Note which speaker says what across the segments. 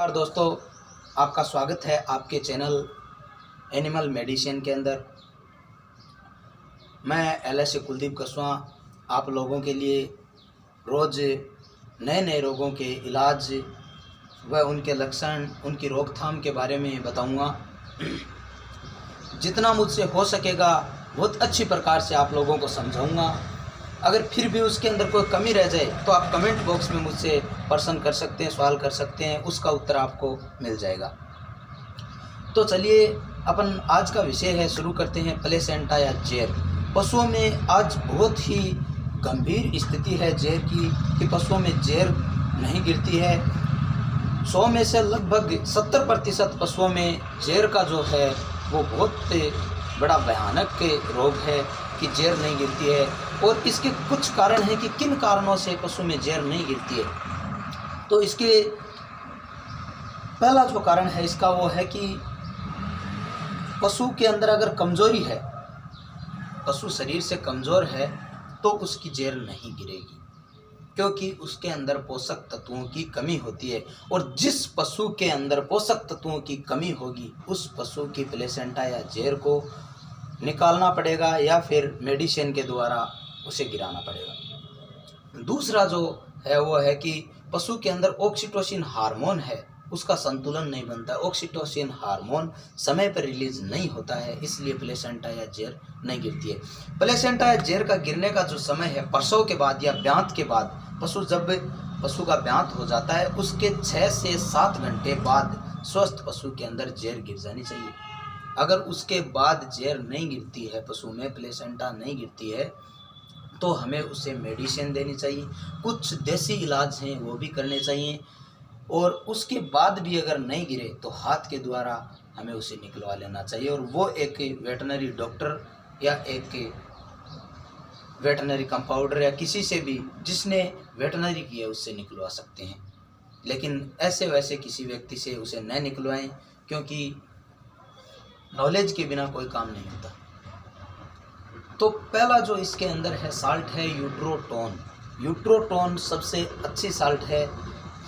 Speaker 1: नमस्कार दोस्तों, आपका स्वागत है आपके चैनल एनिमल मेडिसिन के अंदर। मैं एलएस कुलदीप कसवा आप लोगों के लिए रोज़ नए नए रोगों के इलाज व उनके लक्षण, उनकी रोकथाम के बारे में बताऊंगा। जितना मुझसे हो सकेगा बहुत अच्छी प्रकार से आप लोगों को समझाऊंगा। अगर फिर भी उसके अंदर कोई कमी रह जाए तो आप कमेंट बॉक्स में मुझसे प्रश्न कर सकते हैं, सवाल कर सकते हैं, उसका उत्तर आपको मिल जाएगा। तो चलिए अपन आज का विषय है, शुरू करते हैं। प्लेसेंटा या जैर। पशुओं में आज बहुत ही गंभीर स्थिति है जैर की कि पशुओं में जैर नहीं गिरती है। 100 में से लगभग 70% पशुओं में जैर का जो है वो बहुत बड़ा भयानक रोग है कि जैर नहीं गिरती है। और इसके कुछ कारण हैं कि किन कारणों से पशु में जैर नहीं गिरती है। तो इसके पहला जो कारण है इसका वो है कि पशु के अंदर अगर कमजोरी है, पशु शरीर से कमज़ोर है तो उसकी जैर नहीं गिरेगी, क्योंकि उसके अंदर पोषक तत्वों की कमी होती है। और जिस पशु के अंदर पोषक तत्वों की कमी होगी उस पशु की प्लेसेंटा या जैर को निकालना पड़ेगा या फिर मेडिसिन के द्वारा उसे गिराना पड़ेगा। दूसरा जो है वो है कि पशु के अंदर ऑक्सीटोसिन हार्मोन है, उसका संतुलन नहीं बनता। ऑक्सीटोसिन हार्मोन समय पर रिलीज नहीं होता है, इसलिए प्लेसेंटा या जैर नहीं गिरती है। प्लेसेंटा या जैर का गिरने का जो समय है प्रसव के बाद या ब्यांत के बाद। पशु का ब्यांत हो जाता है उसके 6 से 7 घंटे बाद स्वस्थ पशु के अंदर जैर गिर जानी चाहिए। अगर उसके बाद जैर नहीं गिरती है, पशु में प्लेसेंटा नहीं गिरती है, तो हमें उसे मेडिसिन देनी चाहिए। कुछ देसी इलाज हैं वो भी करने चाहिए। और उसके बाद भी अगर नहीं गिरे तो हाथ के द्वारा हमें उसे निकलवा लेना चाहिए। और वो एक वेटनरी डॉक्टर या एक वेटनरी कंपाउंडर या किसी से भी जिसने वेटनरी की है उससे निकलवा सकते हैं। लेकिन ऐसे वैसे किसी व्यक्ति से उसे न निकलवाएं, क्योंकि नॉलेज के बिना कोई काम नहीं होता। तो पहला जो इसके अंदर है साल्ट है यूट्रोटोन। यूट्रोटोन सबसे अच्छी साल्ट है।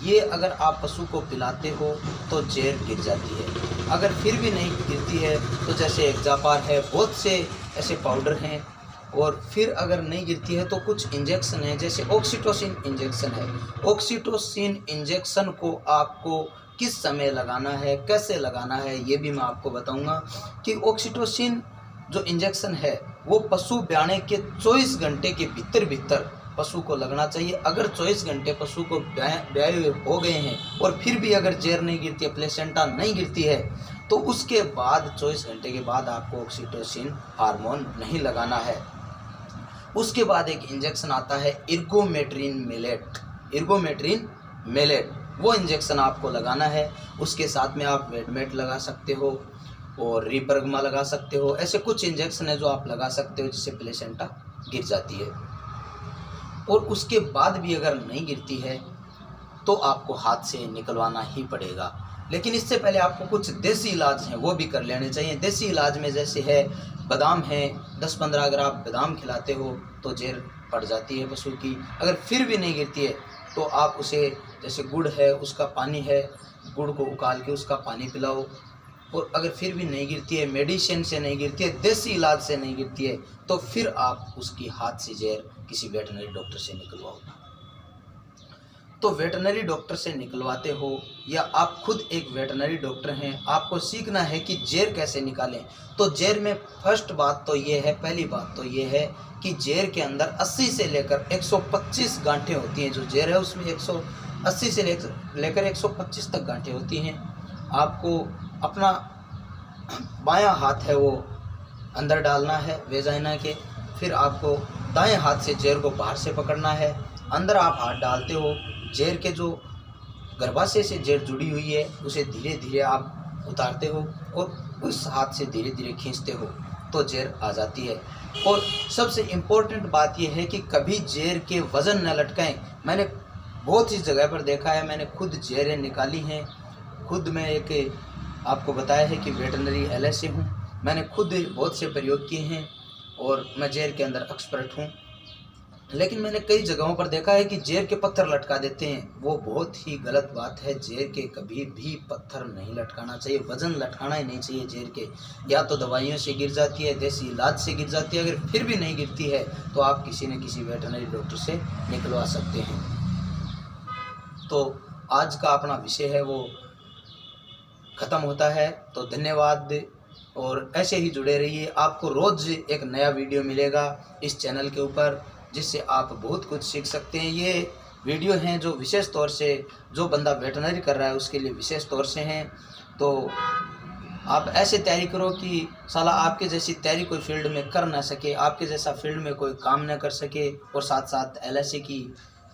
Speaker 1: ये अगर आप पशु को पिलाते हो तो जैर गिर जाती है। अगर फिर भी नहीं गिरती है तो जैसे एक्जापार है, बहुत से ऐसे पाउडर हैं। और फिर अगर नहीं गिरती है तो कुछ इंजेक्शन है, जैसे ऑक्सीटोसिन इंजेक्शन है। ऑक्सीटोसिन इंजेक्शन को आपको किस समय लगाना है, कैसे लगाना है, ये भी मैं आपको बताऊंगा। कि ऑक्सीटोसिन जो इंजेक्शन है वो पशु ब्याने के 24 घंटे के भीतर पशु को लगना चाहिए। अगर 24 घंटे पशु को ब्याए हो गए हैं और फिर भी अगर जैर नहीं गिरती है, प्लेसेंटा नहीं गिरती है, तो उसके बाद 24 घंटे के बाद आपको ऑक्सीटोसिन हार्मोन नहीं लगाना है। उसके बाद एक इंजेक्शन आता है इर्गोमेट्रिन मेलेट। वो इंजेक्शन आपको लगाना है। उसके साथ में आप वेटमेट लगा सकते हो और रिपरगमा लगा सकते हो। ऐसे कुछ इंजेक्शन है जो आप लगा सकते हो जिससे प्लेसेंटा गिर जाती है। और उसके बाद भी अगर नहीं गिरती है तो आपको हाथ से निकलवाना ही पड़ेगा। लेकिन इससे पहले आपको कुछ देसी इलाज हैं वो भी कर लेने चाहिए। देसी इलाज में जैसे है बादाम है, 10-15 अगर आप बादाम खिलाते हो तो जैर पड़ जाती है पशु की। अगर फिर भी नहीं गिरती है तो आप उसे, जैसे गुड़ है उसका पानी है, गुड़ को उकाल के उसका पानी पिलाओ। और अगर फिर भी नहीं गिरती है, मेडिसिन से नहीं गिरती है, देसी इलाज से नहीं गिरती है, तो फिर आप उसकी हाथ से जैर किसी वेटनरी डॉक्टर से निकलवाओ। तो वेटनरी डॉक्टर से निकलवाते हो या आप खुद एक वेटनरी डॉक्टर हैं, आपको सीखना है कि जैर कैसे निकालें। तो जैर में पहली बात तो ये है कि जैर के अंदर 80 से लेकर 125 गांठें होती हैं। जो जैर है उसमें 180 से लेकर 125 तक गांठें होती हैं। आपको अपना बायां हाथ है वो अंदर डालना है वेजाइना के, फिर आपको दाएं हाथ से जैर को बाहर से पकड़ना है। अंदर आप हाथ डालते हो, जैर के जो गर्भाशय से जैर जुड़ी हुई है उसे धीरे धीरे आप उतारते हो और उस हाथ से धीरे धीरे खींचते हो तो जैर आ जाती है। और सबसे इम्पोर्टेंट बात यह है कि कभी जैर के वज़न न लटकाएं। मैंने बहुत सी जगह पर देखा है, मैंने खुद जैरें निकाली हैं। खुद मैं एक आपको बताया है कि वेटनरी एलएस से हूँ। मैंने खुद बहुत से प्रयोग किए हैं और मैं जैर के अंदर एक्सपर्ट हूँ। लेकिन मैंने कई जगहों पर देखा है कि जेर के पत्थर लटका देते हैं, वो बहुत ही गलत बात है। जेर के कभी भी पत्थर नहीं लटकाना चाहिए, वज़न लटकाना ही नहीं चाहिए जेर के। या तो दवाइयों से गिर जाती है, देसी इलाज से गिर जाती है, अगर फिर भी नहीं गिरती है तो आप किसी न किसी वेटरनरी डॉक्टर से निकलवा सकते हैं। तो आज का अपना विषय है वो ख़त्म होता है। तो धन्यवाद, और ऐसे ही जुड़े रहिए। आपको रोज़ एक नया वीडियो मिलेगा इस चैनल के ऊपर, जिससे आप बहुत कुछ सीख सकते हैं। ये वीडियो हैं जो विशेष तौर से जो बंदा वेटरनरी कर रहा है उसके लिए विशेष तौर से हैं। तो आप ऐसे तैयारी करो कि साला आपके जैसी तैयारी कोई फील्ड में कर ना सके, आपके जैसा फील्ड में कोई काम ना कर सके। और साथ साथ LIC की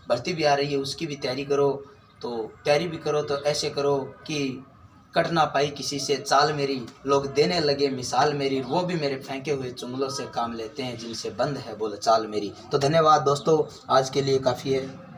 Speaker 1: भर्ती भी आ रही है, उसकी भी तैयारी करो। तो तैयारी भी करो तो ऐसे करो कि कट ना पाई किसी से चाल मेरी, लोग देने लगे मिसाल मेरी, वो भी मेरे फेंके हुए जुमलों से काम लेते हैं, जिनसे बंद है बोल चाल मेरी। तो धन्यवाद दोस्तों, आज के लिए काफ़ी है।